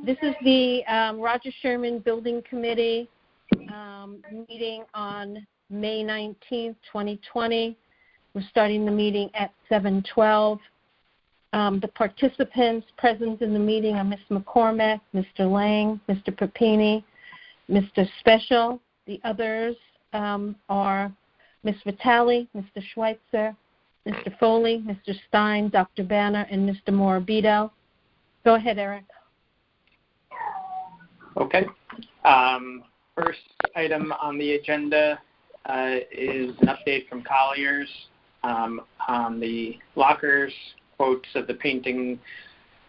This is the Roger Sherman Building Committee meeting on May 19th, 2020. We're starting the meeting at 7:12. The participants present in the meeting are Ms. McCormack, Mr. Lang, Mr. Papini, Mr. Special. The others are Ms. Vitale, Mr. Schweitzer, Mr. Foley, Mr. Stein, Dr. Banner, and Mr. Morabito. Go ahead, Eric. Okay. First item on the agenda is an update from Colliers on the lockers, quotes of the painting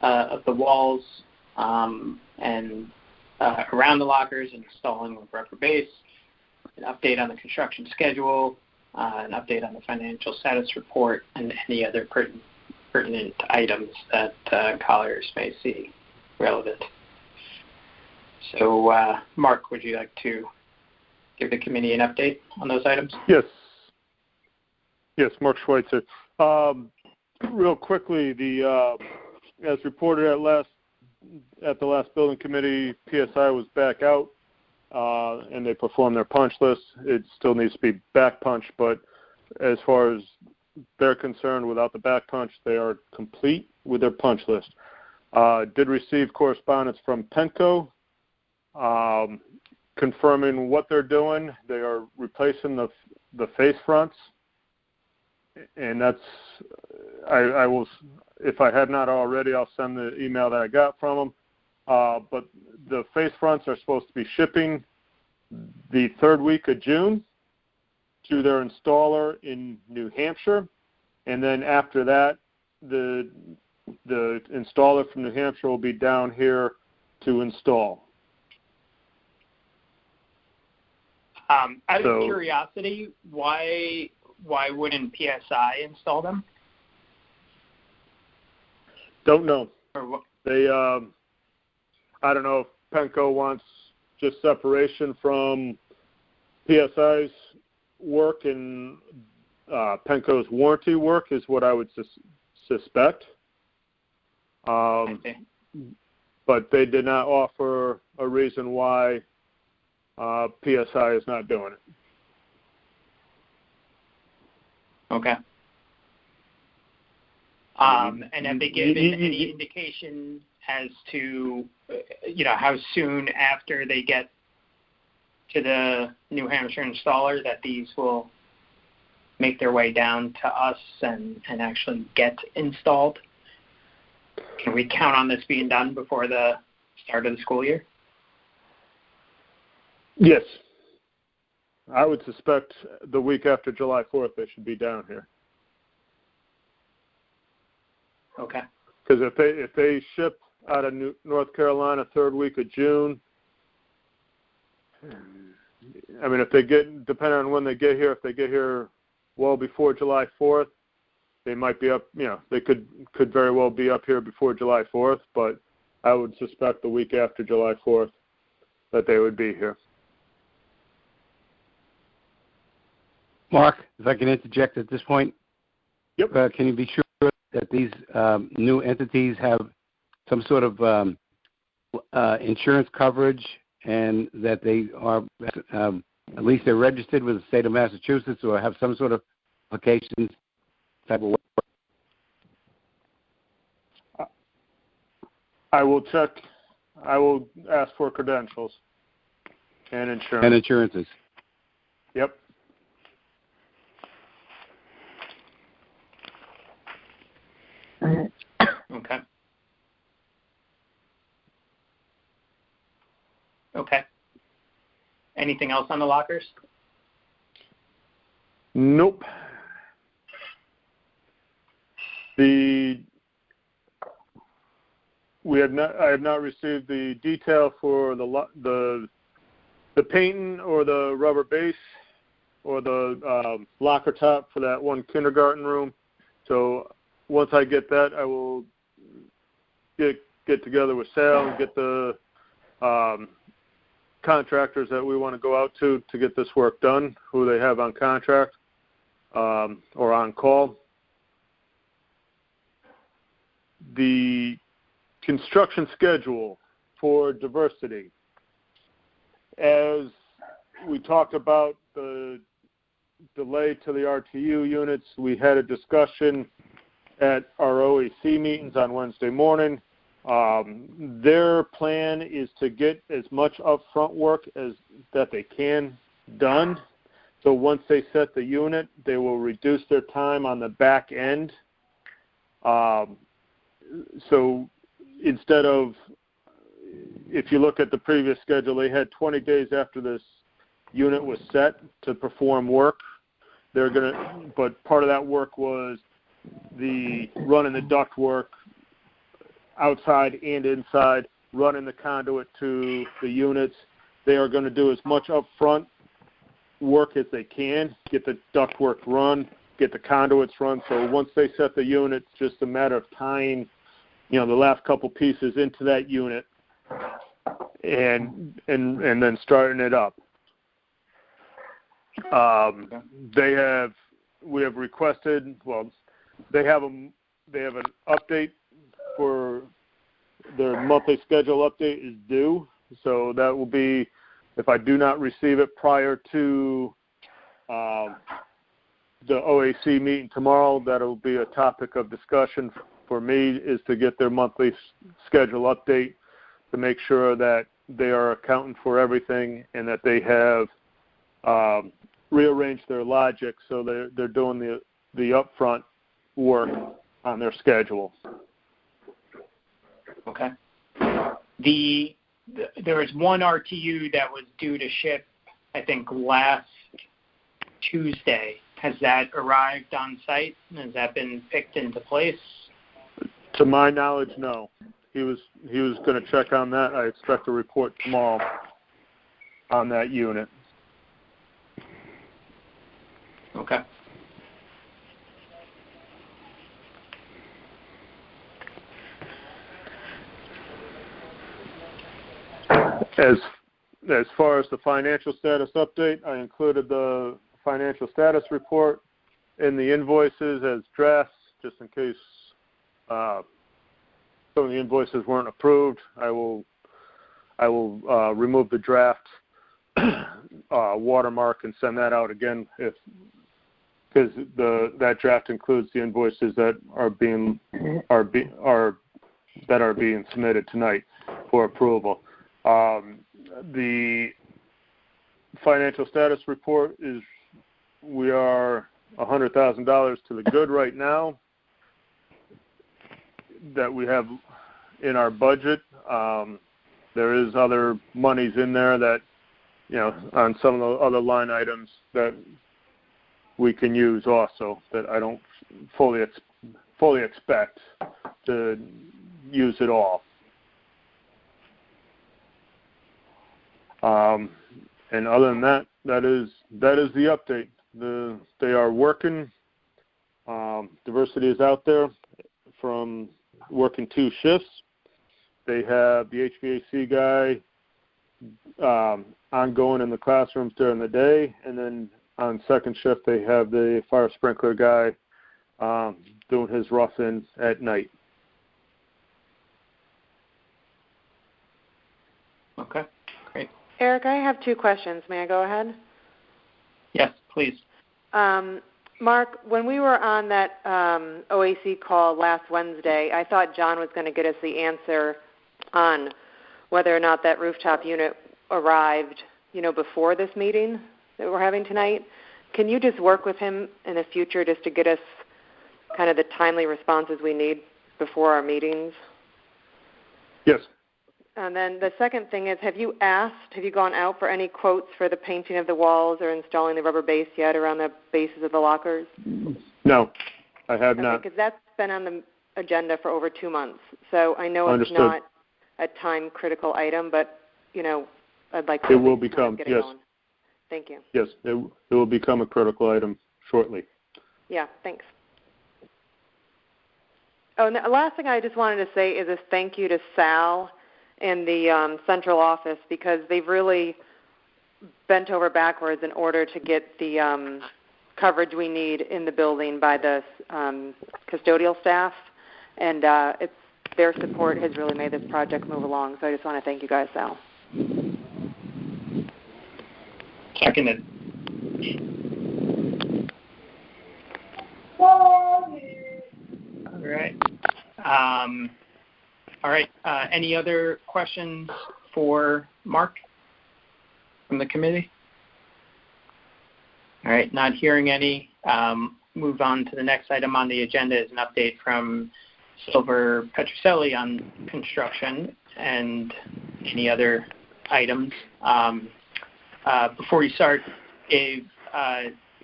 of the walls and around the lockers, installing with rubber base, an update on the construction schedule, an update on the financial status report, and any other pertinent items that Colliers may see relevant. So, Mark, would you like to give the committee an update on those items? Yes, Mark Schweitzer. Real quickly, as reported at the last building committee, PSI was back out, and they performed their punch list. It still needs to be back punched, but as far as they're concerned, without the back punch, they are complete with their punch list. Did receive correspondence from Penco confirming what they're doing. They are replacing the face fronts, and that's I will, if I have not already, I'll send the email that I got from them. But the face fronts are supposed to be shipping the third week of June to their installer in New Hampshire, and then after that, the installer from New Hampshire will be down here to install. Out of curiosity, why wouldn't PSI install them? Don't know. They, I don't know if Penco wants just separation from PSI's work and Penco's warranty work is what I would suspect. But they did not offer a reason why PSI is not doing it. Okay. And have they given any indication as to, how soon after they get to the New Hampshire installer that these will make their way down to us and actually get installed? Can we count on this being done before the start of the school year? Yes. I would suspect the week after July 4th they should be down here. Okay. Because if they ship out of North Carolina third week of June, I mean, if they get, depending on when they get here, if they get here well before July 4th, they might be up, they could very well be up here before July 4th, but I would suspect the week after July 4th that they would be here. Mark, if I can interject at this point. Yep. Can you be sure that these new entities have some sort of insurance coverage and that they are, at least they're registered with the state of Massachusetts or have some sort of applications type of work? I will check. I will ask for credentials and insurance. And insurances. Yep. Okay. Okay. Anything else on the lockers? Nope. I have not received the detail for the painting or the rubber base or the locker top for that one kindergarten room. So once I get that, I will get together with Sal and get the contractors that we want to go out to get this work done, who they have on contract or on call. The construction schedule for diversity. As we talked about the delay to the RTU units, we had a discussion at our OAC meetings on Wednesday morning. Their plan is to get as much upfront work as that they can done. So once they set the unit, they will reduce their time on the back end. So instead of, if you look at the previous schedule, they had 20 days after this unit was set to perform work. But part of that work was the running the duct work outside and inside, running the conduit to the units. They are going to do as much upfront work as they can, get the duct work run, get the conduits run. So once they set the unit, it's just a matter of tying, the last couple pieces into that unit and then starting it up. We have requested, they have an update for their monthly schedule update is due. So that will be, if I do not receive it prior to the OAC meeting tomorrow, that'll be a topic of discussion for me, is to get their monthly schedule update to make sure that they are accounting for everything and that they have rearranged their logic so they're doing the upfront work on their schedule. Okay. There was one RTU that was due to ship, I think, last Tuesday. Has that arrived on site? Has that been picked into place? To my knowledge, no. He was going to check on that. I expect a report tomorrow on that unit. Okay. As far as the financial status update, I included the financial status report in the invoices as drafts, just in case some of the invoices weren't approved. I will remove the draft watermark and send that out again, because that draft includes the invoices that are being submitted tonight for approval. The financial status report is, we are $100,000 to the good right now that we have in our budget. There is other monies in there that, on some of the other line items that we can use also, that I don't fully expect to use it all. And other than that, that is the update. They are working. Diversity is out there from working 2 shifts. They have the HVAC guy ongoing in the classrooms during the day, and then on second shift they have the fire sprinkler guy doing his rough-in at night. Okay, great. Eric, I have 2 questions. May I go ahead? Yes, please. Mark, when we were on that OAC call last Wednesday, I thought John was going to get us the answer on whether or not that rooftop unit arrived, before this meeting that we're having tonight. Can you just work with him in the future just to get us kind of the timely responses we need before our meetings? Yes. And then the second thing is, have you gone out for any quotes for the painting of the walls or installing the rubber base yet around the bases of the lockers? No, I have not. Because that's been on the agenda for over 2 months. So I know Understood. It's not a time-critical item, but, I'd like to it will become, get yes. it going. Thank you. Yes, it will become a critical item shortly. Yeah, thanks. Oh, and the last thing I just wanted to say is a thank you to Sal in the central office, because they've really bent over backwards in order to get the coverage we need in the building by the custodial staff. And their support has really made this project move along. So I just want to thank you guys, Sal. Seconded. All right. Any other questions for Mark from the committee? All right. Not hearing any. Move on to the next item on the agenda is an update from Silver Petroselli on construction and any other items. Before we start, Dave,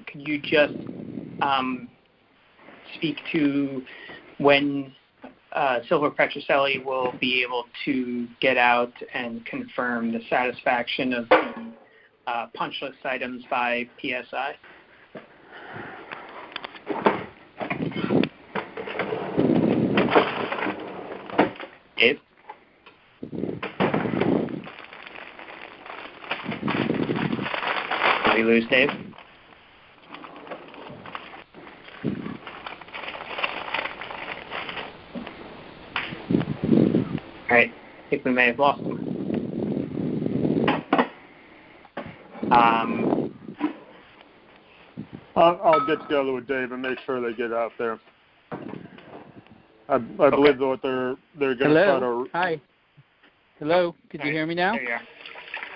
could you just speak to when Silver Petroselli will be able to get out and confirm the satisfaction of the punch list items by PSI? Dave? Did we lose Dave? All right, I think we may have lost him. I'll get together with Dave and make sure they get out there. I believe what they're going to try to. Hi. Hello. Could you hear me now? There you are.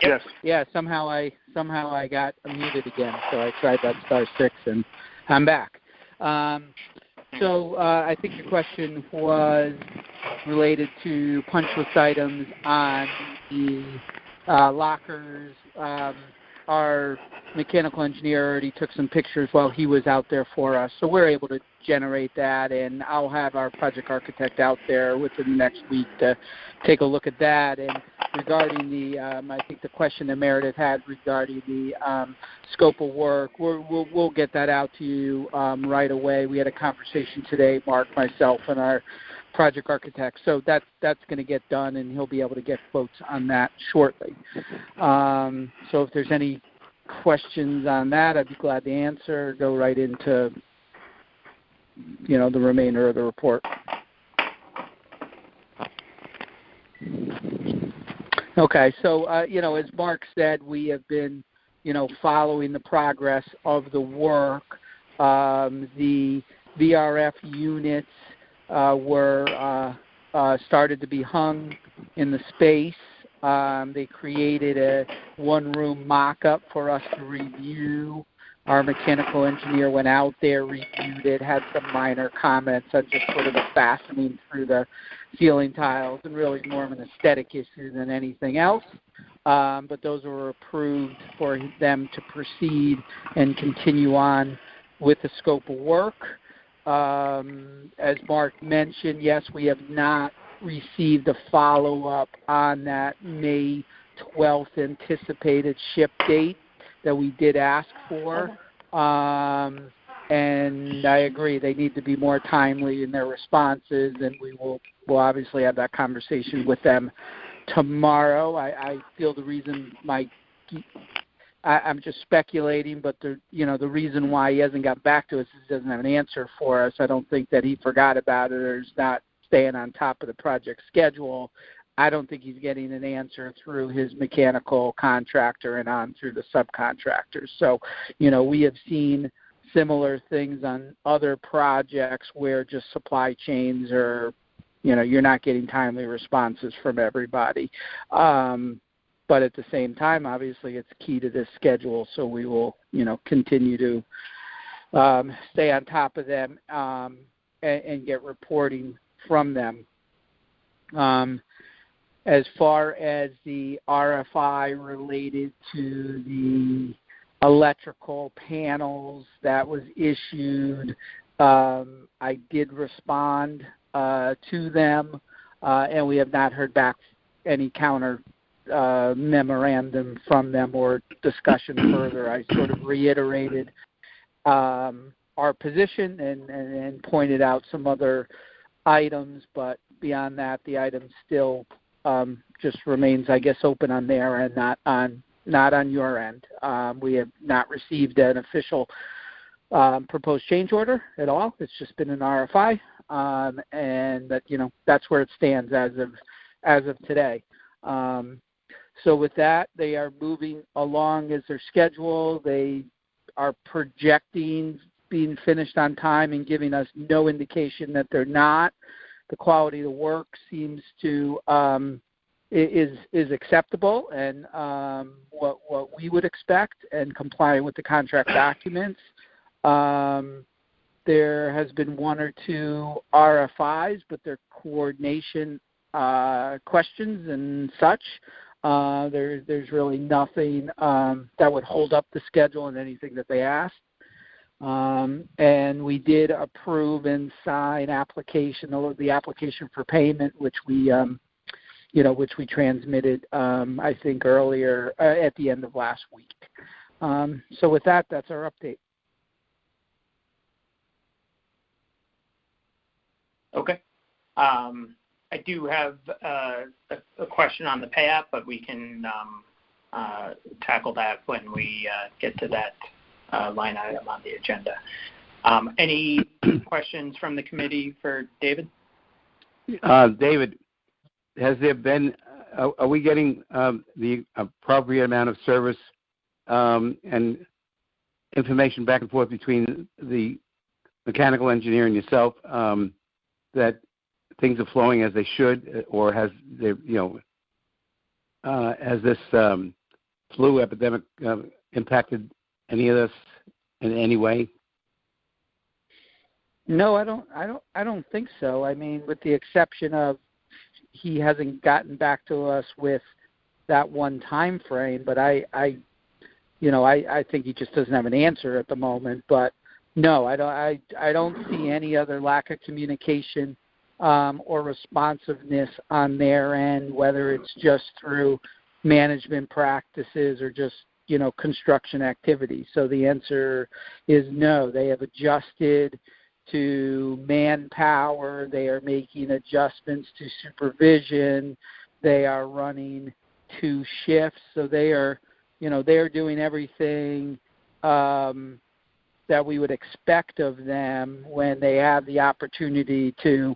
Yes. Yeah. Somehow I got muted again, so I tried that *6 and I'm back. So I think your question was related to punch list items on the lockers. Our mechanical engineer already took some pictures while he was out there for us, so we're able to generate that, and I'll have our project architect out there within the next week to take a look at that. And regarding the, I think the question that Meredith had regarding the scope of work, we'll get that out to you right away. We had a conversation today, Mark, myself, and our project architect, so that's going to get done, and he'll be able to get quotes on that shortly. So if there's any questions on that, I'd be glad to answer. Go right into the remainder of the report. Okay, so as Mark said, we have been following the progress of the work. The VRF units were started to be hung in the space. They created a one-room mock-up for us to review. Our mechanical engineer went out there, reviewed it, had some minor comments on just sort of the fastening through the ceiling tiles, and really more of an aesthetic issue than anything else. But those were approved for them to proceed and continue on with the scope of work. As Mark mentioned, yes, we have not received a follow-up on that May 12th anticipated ship date that we did ask for. And I agree, they need to be more timely in their responses, and we'll obviously have that conversation with them tomorrow. I feel the reason I'm just speculating, but the reason why he hasn't got back to us is he doesn't have an answer for us. I don't think that he forgot about it or is not staying on top of the project schedule. I don't think he's getting an answer through his mechanical contractor and on through the subcontractors. So, we have seen similar things on other projects where just supply chains are, you're not getting timely responses from everybody. But at the same time, obviously, it's key to this schedule, so we will, continue to stay on top of them and get reporting from them. As far as the RFI related to the electrical panels that was issued, I did respond to them, and we have not heard back any counter memorandum from them or discussion further. I sort of reiterated our position and pointed out some other items, but beyond that, the item still just remains, I guess, open on their end, not on your end. We have not received an official proposed change order at all. It's just been an RFI. and that that's where it stands as of today. So with that, they are moving along as their schedule. They are projecting being finished on time and giving us no indication that they're not. The quality of the work seems to is acceptable and what we would expect and complying with the contract documents. There has been one or two RFIs, but they're coordination questions and such. There's really nothing that would hold up the schedule in anything that they asked. And we did approve and sign the application for payment, which we transmitted, I think earlier at the end of last week. So with that, that's our update. Okay. I do have a question on the pay app, but we can tackle that when we get to that line item on the agenda. Any questions from the committee for David? David, has there been, are we getting the appropriate amount of service and information back and forth between the mechanical engineer and yourself that things are flowing as they should, or has there, has this flu epidemic impacted any of this in any way? No, I don't think so. I mean, with the exception of he hasn't gotten back to us with that one time frame, but I think he just doesn't have an answer at the moment. But no, I don't see any other lack of communication or responsiveness on their end, whether it's just through management practices or just construction activity. So the answer is no. They have adjusted to manpower. They are making adjustments to supervision. They are running 2 shifts. So they are doing everything that we would expect of them when they have the opportunity to,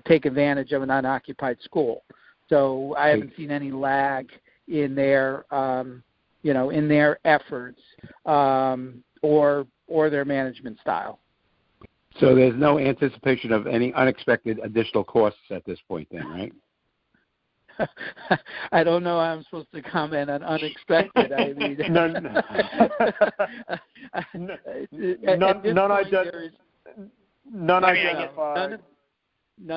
take advantage of an unoccupied school. So I haven't seen any lag in their in their efforts or their management style. So there's no anticipation of any unexpected additional costs at this point then, right? I don't know how I'm supposed to comment on unexpected. I mean, none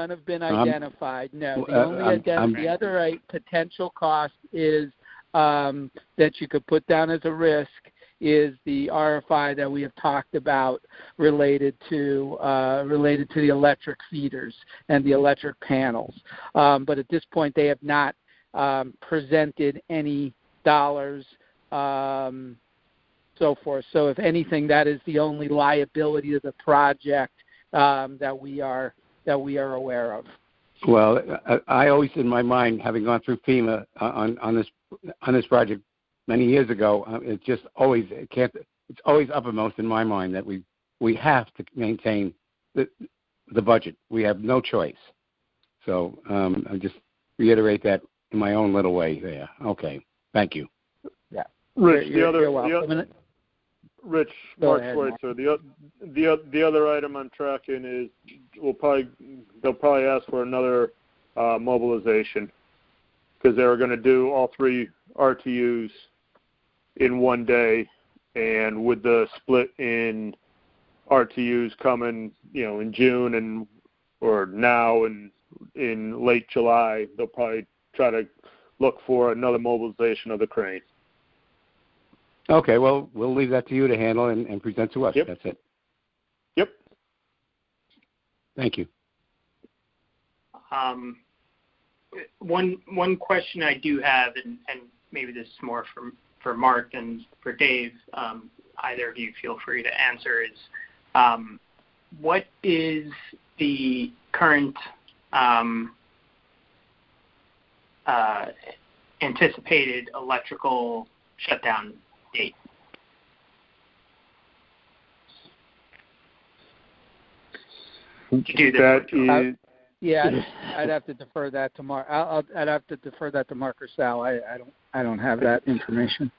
have been identified. No, the only the other potential cost is that you could put down as a risk is the RFI that we have talked about related to the electric feeders and the electric panels. But at this point, they have not presented any dollars, so forth. So if anything, that is the only liability of the project that we are aware of. Well, I always, in my mind, having gone through FEMA on this project many years ago, it's just always it's always uppermost in my mind that we have to maintain the budget. We have no choice. So I just reiterate that in my own little way there. Okay, thank you. Yeah, Rich. Rich, Mark Schweitzer. The other item I'm tracking is they'll probably ask for another mobilization because they were going to do all 3 RTUs in one day, and with the split in RTUs coming, in June or now and in late July, they'll probably try to look for another mobilization of the crane. Okay, well, we'll leave that to you to handle and present to us. Yep. That's it. Yep. Thank you. One question I do have, and maybe this is more for Mark than for Dave, either of you feel free to answer, is what is the current anticipated electrical shutdown date? to do this? I'd have to defer that to Mark. I'd have to defer that to Mark or Sal. I don't have that information.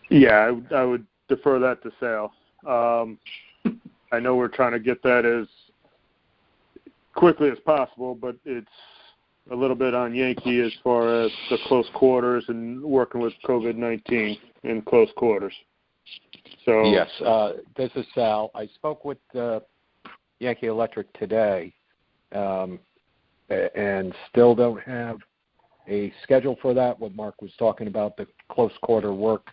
Yeah, I would defer that to Sal. I know we're trying to get that as quickly as possible, but it's a little bit on Yankee as far as the close quarters and working with COVID-19 in close quarters. So yes, this is Sal. I spoke with Yankee Electric today, and still don't have a schedule for that. What Mark was talking about, the close quarter work,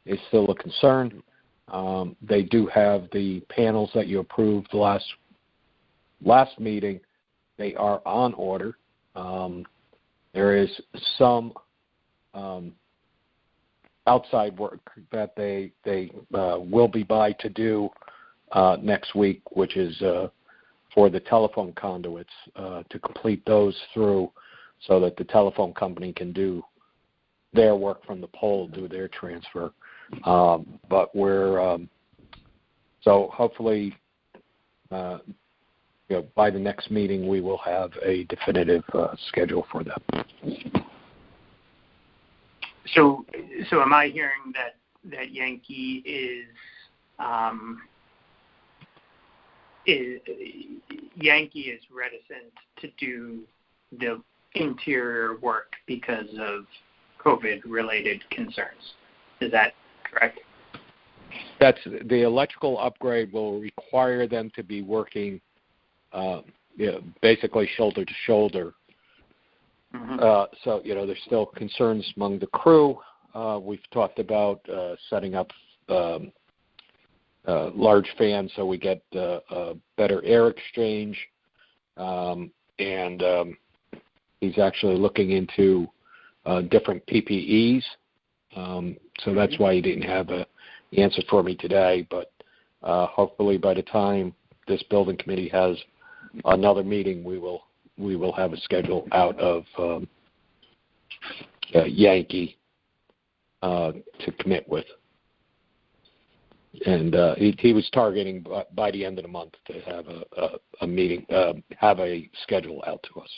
is still a concern. They do have the panels that you approved last meeting. They are on order. There is some outside work that they will be by to do next week, which is for the telephone conduits, to complete those through so that the telephone company can do their work from the pole, do their transfer. But we're so hopefully by the next meeting we will have a definitive schedule for them. So am I hearing that Yankee is reticent to do the interior work because of COVID-related concerns? Is that correct? That's the electrical upgrade will require them to be working, basically shoulder to shoulder. Mm-hmm. So there's still concerns among the crew. We've talked about setting up large fans so we get a better air exchange, and he's actually looking into different PPEs. So that's why he didn't have an answer for me today. But hopefully by the time this building committee has another meeting, we will have a schedule out of Yankee to commit with. And he was targeting by the end of the month to have a meeting, have a schedule out to us.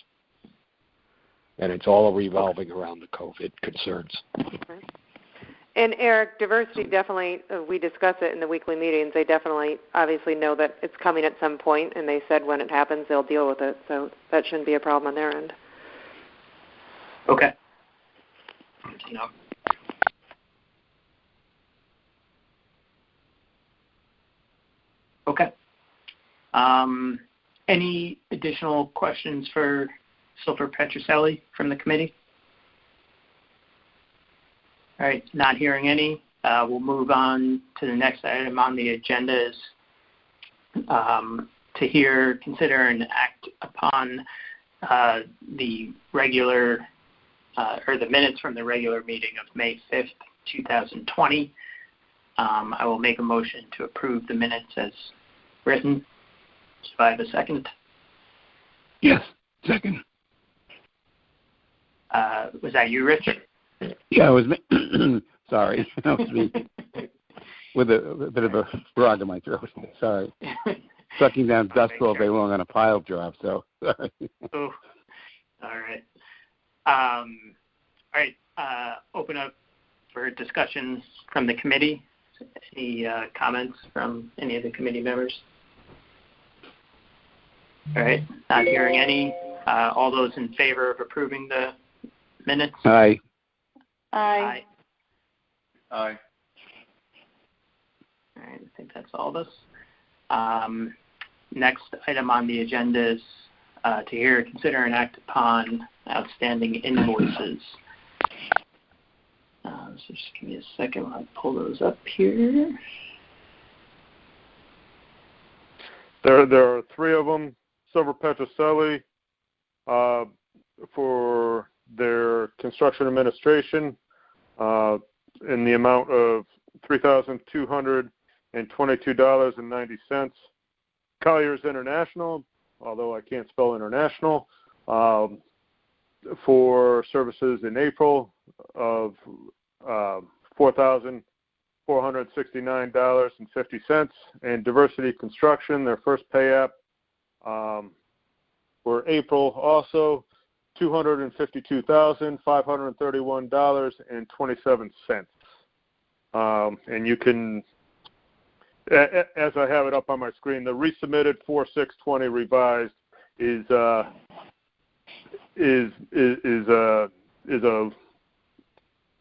And it's all revolving around the COVID concerns. And Eric, diversity definitely, we discuss it in the weekly meetings. They definitely obviously know that it's coming at some point, and they said when it happens, they'll deal with it. So that shouldn't be a problem on their end. Okay. Okay. Any additional questions for Silver Petroselli from the committee? All right, not hearing any. We'll move on to the next item on the agenda is to hear, consider, and act upon the regular or the minutes from the regular meeting of May 5th, 2020. I will make a motion to approve the minutes as written. Do I have a second? Yes, second. Was that you, Rich? Yeah, it was me. Sorry, that was me. With a bit of a frog in my throat. Sorry. Sucking down dust all day long on a pile job, so sorry. Oh, all right. All right, open up for discussions from the committee. Any comments from any of the committee members? All right, not hearing any. All those in favor of approving the minutes? Aye. Aye. Aye. All right, I think that's all of us. Next item on the agenda is to hear, consider, and act upon outstanding invoices. So just give me a second while I pull those up here. There are three of them. Silver Petroselli for their construction administration in the amount of $3,222.90. Colliers International, although I can't spell international, for services in April of $4,000. $469.50. And Diversity Construction, their first pay app for April also, $252,531.27. And you can, as I have it up on my screen, the resubmitted 4620 revised is a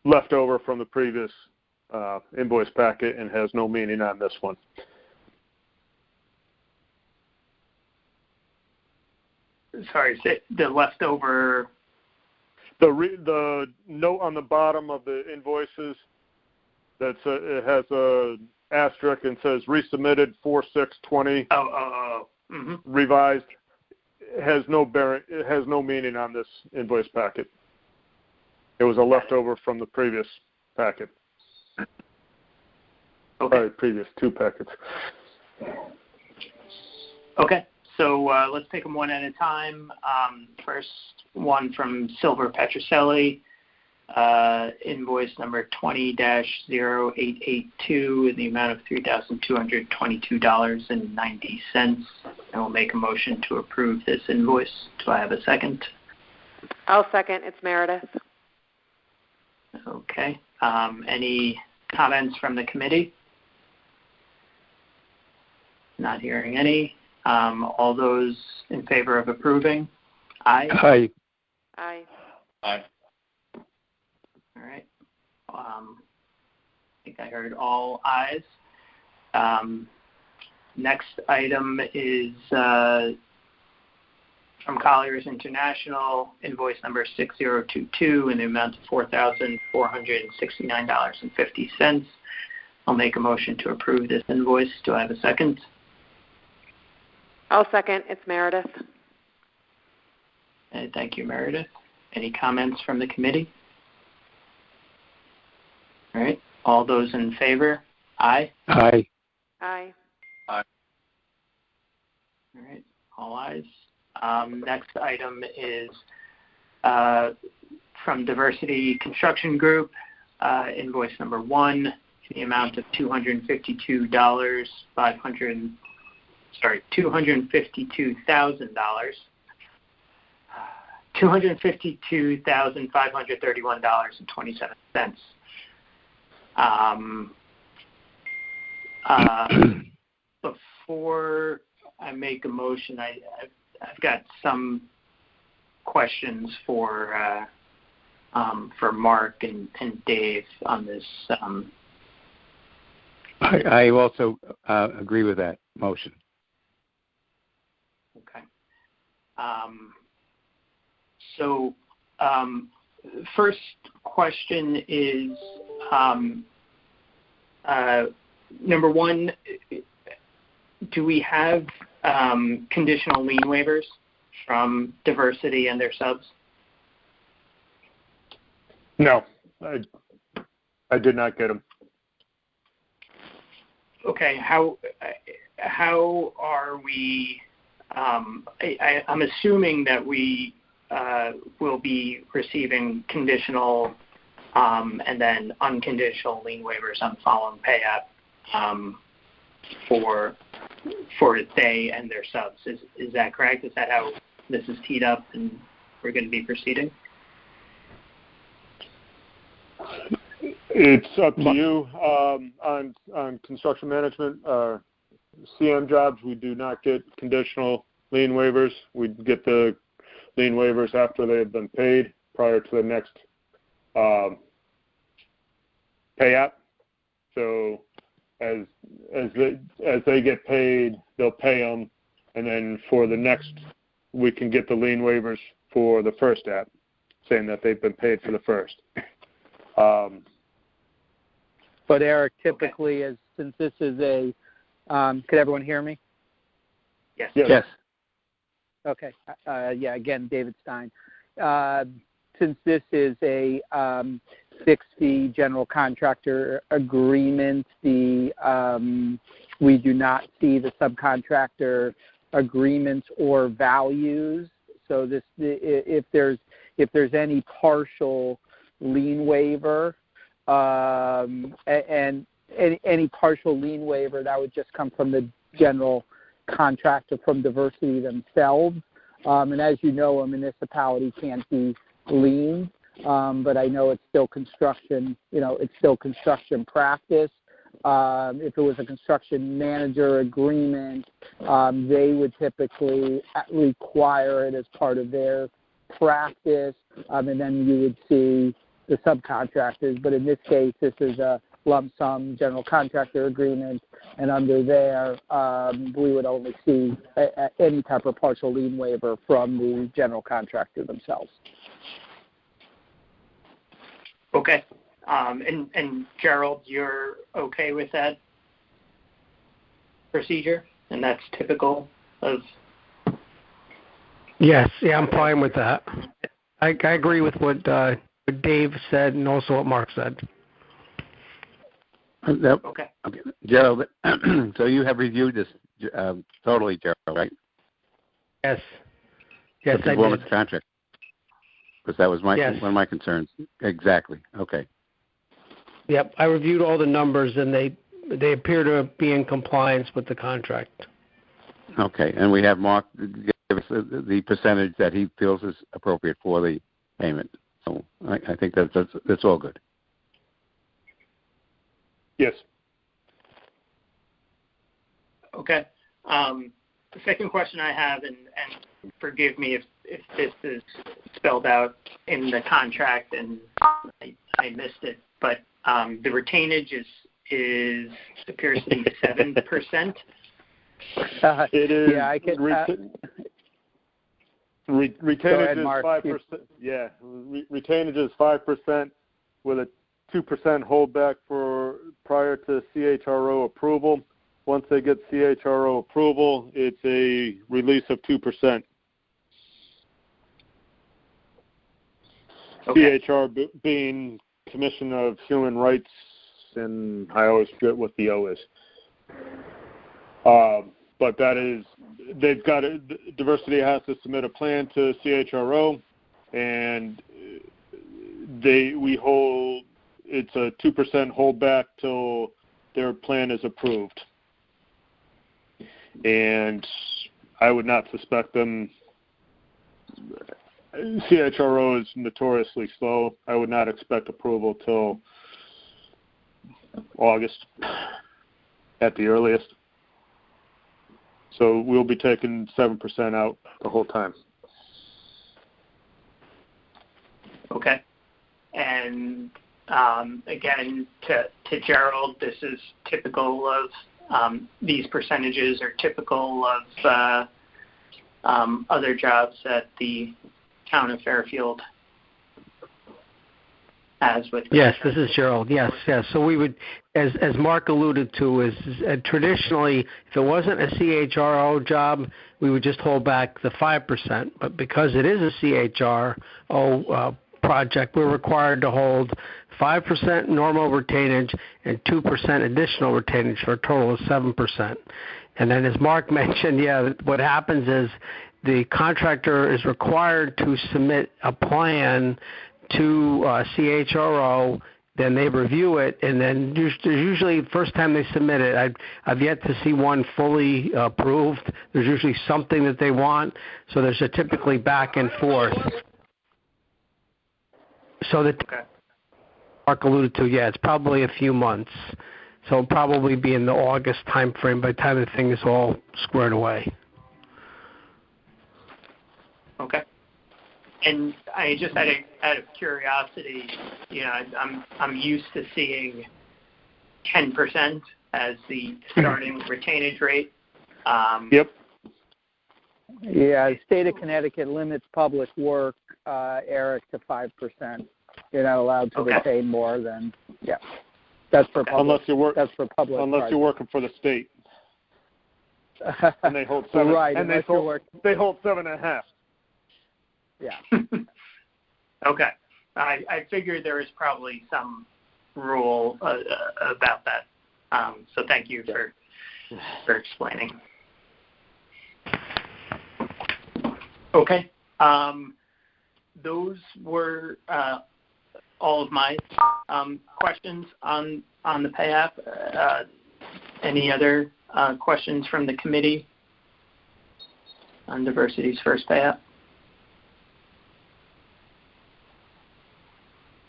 leftover from the previous invoice packet and has no meaning on this one. Sorry, the leftover. The note on the bottom of the invoices it has a asterisk and says resubmitted 4620. Mm-hmm. Revised. It has no meaning on this invoice packet. It was a leftover from the previous packet. Okay. Sorry, previous two packets. Okay, so let's take them one at a time. First one from Silver Petrocelli, invoice number 20-0882 in the amount of $3,222.90. And we'll make a motion to approve this invoice. Do I have a second? I'll second. It's Meredith. Okay. Any comments from the committee? Not hearing any. All those in favor of approving? Aye. Aye. Aye. Aye. All right. I think I heard all ayes. Next item is from Colliers International, invoice number 6022 in the amount of $4,469.50. I'll make a motion to approve this invoice. Do I have a second? I'll second. It's Meredith. And thank you, Meredith. Any comments from the committee? All right. All those in favor? Aye. Aye. Aye. Aye. All right. All ayes. Next item is from Diversity Construction Group, invoice number 1 in the amount of $252,531. Before I make a motion, I've got some questions for Mark and Dave on this. I also agree with that motion. Okay. So first question is, number one, do we have conditional lien waivers from Diversity and their subs? No, I did not get them. Okay, how are we? I'm assuming that we will be receiving conditional and then unconditional lien waivers on the following pay app for they and their subs. Is that correct? Is that how this is teed up and we're going to be proceeding? It's up to you. On construction management, CM jobs, we do not get conditional lien waivers. We get the lien waivers after they have been paid prior to the next pay app. So as they get paid, they'll pay them, and then for the next, we can get the lien waivers for the first app, saying that they've been paid for the first. But Eric, typically, since this is a, could everyone hear me? Yes. Yes. Okay. Again, David Stein. Since this is a fixed fee general contractor agreement, we do not see the subcontractor agreements or values. So if there's any partial lien waiver, and any partial lien waiver, that would just come from the general contractor from diversity themselves. And as you know, a municipality can't be liened, but I know it's still construction. It's still construction practice. If it was a construction manager agreement, they would typically require it as part of their practice, and then you would see the subcontractors. But in this case, this is a lump sum general contractor agreement, and under there, we would only see any type of partial lien waiver from the general contractor themselves. Okay. And Gerald, you're okay with that procedure? And that's typical of... Yes, yeah, I'm fine with that. I agree with what Dave said and also what Mark said. Okay. Gerald, so you have reviewed this totally, Gerald, right? Yes. Yes, I did. did. Contract. Because that was one of my concerns. Exactly. Okay. Yep, I reviewed all the numbers, and they appear to be in compliance with the contract. Okay, and we have Mark give us the percentage that he feels is appropriate for the payment. So I think that's all good. Yes. Okay. The second question I have, and forgive me if this is spelled out in the contract and I missed it, but the retainage appears to be 7%. It is. Yeah, I can. Retainage is Mark. 5%. Yeah, retainage is 5% with a 2% holdback prior to CHRO approval. Once they get CHRO approval, it's a release of 2%. Okay. CHR being Commission of Human Rights, and I always forget what the O is. But that is, diversity has to submit a plan to CHRO, and it's a 2% holdback till their plan is approved. And I would not suspect them. CHRO is notoriously slow. I would not expect approval till August at the earliest. So we'll be taking 7% out the whole time. Okay. And again, to Gerald, this is typical of these percentages are typical of other jobs at the town of Fairfield. As with yes, this is Gerald. Yes. So we would, as Mark alluded to, is traditionally, if it wasn't a CHRO job, we would just hold back the 5%. But because it is a CHRO project, we're required to hold 5% normal retainage and 2% additional retainage for a total of 7%. And then, as Mark mentioned, what happens is the contractor is required to submit a plan to CHRO, then they review it, and then usually the first time they submit it, I've yet to see one fully approved. There's usually something that they want, so there's a typically back and forth. So that Mark alluded to, it's probably a few months. So it'll probably be in the August time frame by the time the thing is all squared away. Okay. And I just out of curiosity, I'm used to seeing 10% as the starting retainage rate. Yep. Yeah, the state of Connecticut limits public work, Eric, to 5%. You're not allowed to retain more than That's for public. That's for public. Unless you're working for the state, and they hold 7. Right, and they hold 7.5. Yeah. Okay. I figured there was probably some rule about that. So thank you for explaining. Okay. Those were all of my questions on the pay app. Any other questions from the committee on Diversity's first pay app?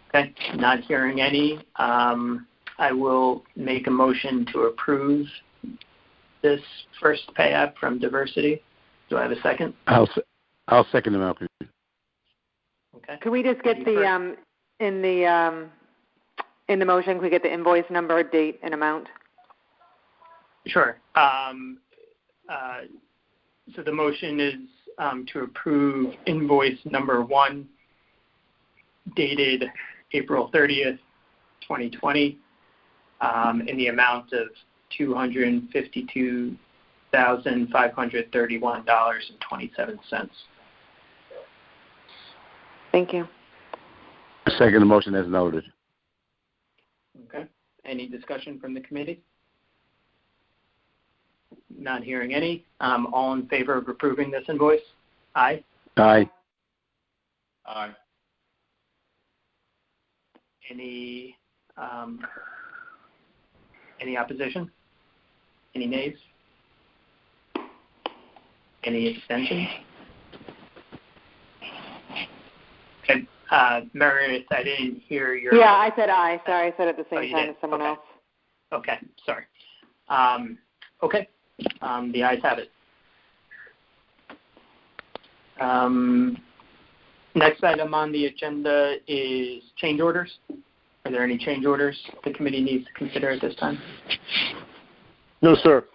Okay, not hearing any. I will make a motion to approve this first pay app from Diversity. Do I have a second? I'll second the motion. Okay. Could we just get the in the motion? Can we get the invoice number, date, and amount? Sure. So the motion is to approve invoice number 1, dated April 30th, 2020, in the amount of $252,531.27. Thank you. Second the motion as noted. Okay. Any discussion from the committee? Not hearing any. All in favor of approving this invoice? Aye. Aye. Aye. Any opposition? Any nays? Any abstentions? Okay. Meredith, I didn't hear your... Yeah, I said aye. Sorry, I said it at the same time as someone else. Okay, sorry. Okay, the ayes have it. Next item on the agenda is change orders. Are there any change orders the committee needs to consider at this time? No, sir.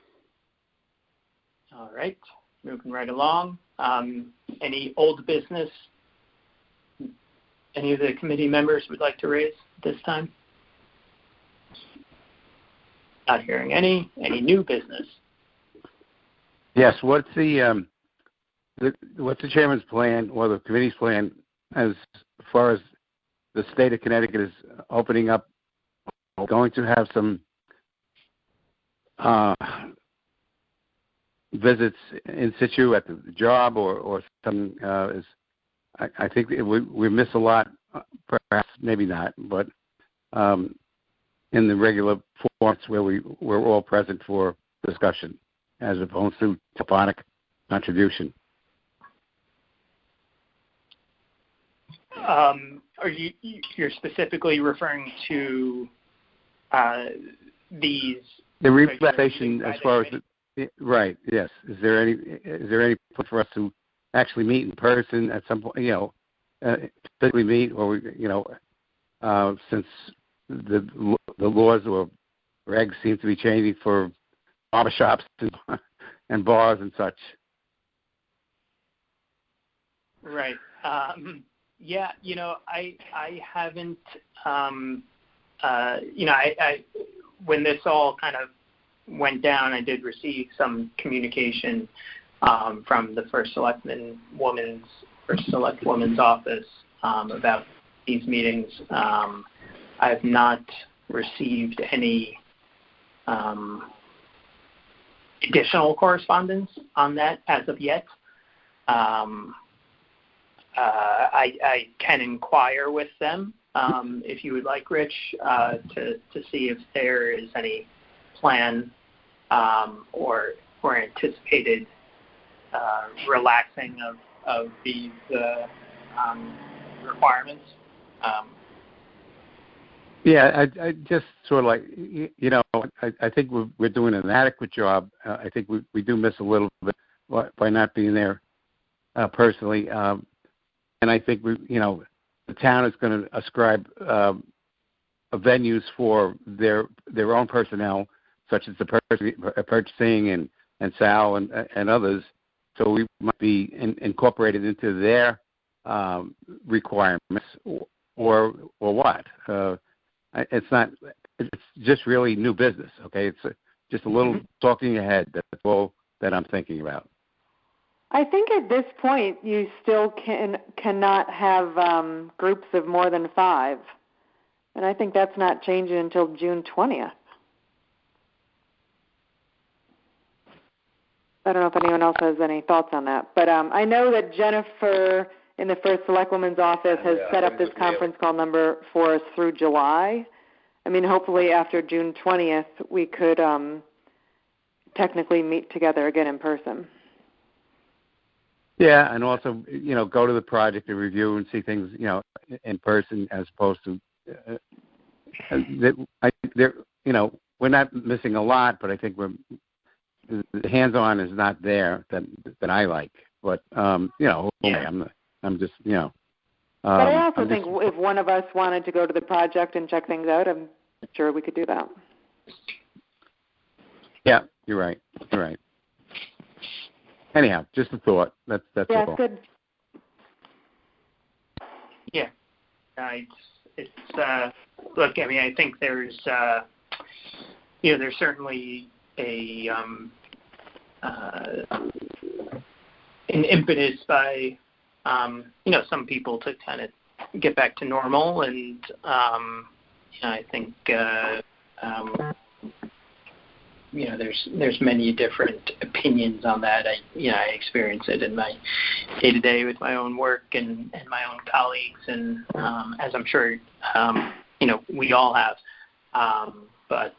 All right, moving right along. Any old business any of the committee members would like to raise this time? Not hearing any. Any new business? Yes. What's the chairman's plan or the committee's plan as far as the state of Connecticut is opening up? Going to have some visits in situ at the job or something is. I think we miss a lot, perhaps maybe not, but in the regular forms where we're all present for discussion, as opposed to telephonic contribution. You're specifically referring to the relaxation as far as right? Yes. Is there any point for us to actually meet in person at some point? Physically meet, or since the laws or regs seem to be changing for barbershops and bars and such. Right. Yeah. I haven't. I when this all kind of went down, I did receive some communication from the First Select Woman's office about these meetings. I have not received any additional correspondence on that as of yet. I can inquire with them if you would like, Rich, to see if there is any plan or anticipated relaxing of these requirements. Yeah, I just sort of like, I think we're doing an adequate job. I think we do miss a little bit by not being there personally. And I think the town is going to ascribe venues for their own personnel, such as the purchasing and Sal and others. So we might be incorporated into their requirements, or what? It's just really new business. Okay, it's just a little talking ahead. That's all that I'm thinking about. I think at this point you still cannot have groups of more than 5, and I think that's not changing until June 20th. I don't know if anyone else has any thoughts on that, but I know that Jennifer in the First Selectwoman's office has set up this conference call number for us through July. I mean, hopefully after June 20th, we could technically meet together again in person. Yeah, and also, go to the project and review and see things, in person as opposed to, we're not missing a lot, but I think the hands-on is not there that I like. But, I'm just, But I also think if one of us wanted to go to the project and check things out, I'm sure we could do that. Yeah, you're right. Anyhow, just a thought. That's all. Good. Yeah. It's look, I mean, I think there's there's certainly an impetus by some people to kind of get back to normal, and I think there's many different opinions on that. I experience it in my day-to-day with my own work and my own colleagues, and as I'm sure we all have. But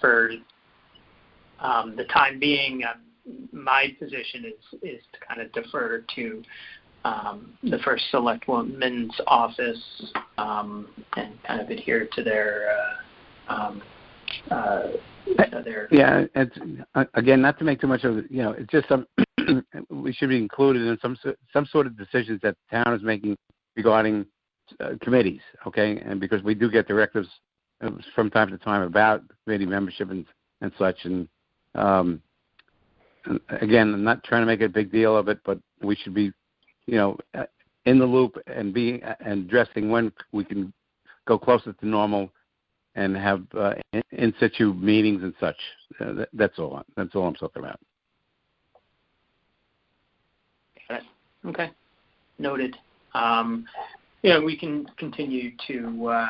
for the time being, my position is to kind of defer to the First Selectwoman's office and kind of adhere to their yeah, it's, again, not to make too much of it, it's just we should be included in some sort of decisions that the town is making regarding committees, okay? And because we do get directives from time to time about committee membership and such, and again, I'm not trying to make a big deal of it, but we should be, in the loop and addressing when we can go closer to normal and have in situ meetings and such. That's all. That's all I'm talking about. Okay. Noted. We can continue to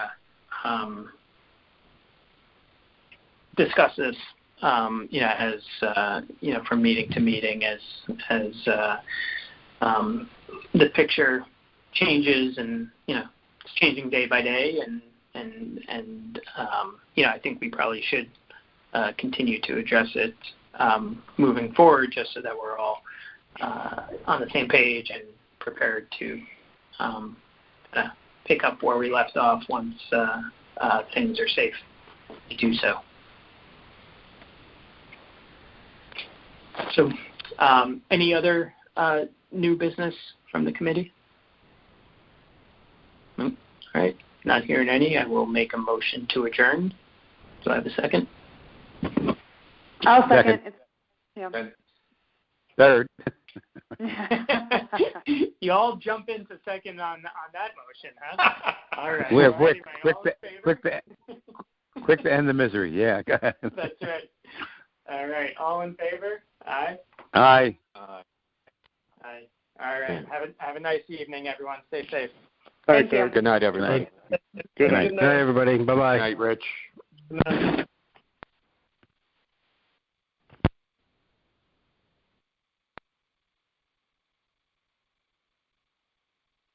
discuss this, as from meeting to meeting, as the picture changes, and it's changing day by day, and I think we probably should continue to address it moving forward, just so that we're all on the same page and prepared to pick up where we left off once things are safe to do so. So, any other new business from the committee? All right. Not hearing any, I will make a motion to adjourn. Do I have a second? I'll second. Third. You all jump into second on that motion, huh? All right. Quick to end the misery. Yeah, go ahead. That's right. All right. All in favor? Aye. Aye. Aye. All right. Have a nice evening, everyone. Stay safe. All right, good night, everybody. Good night. Good night, everybody. Bye-bye. Good night, Rich. Good night.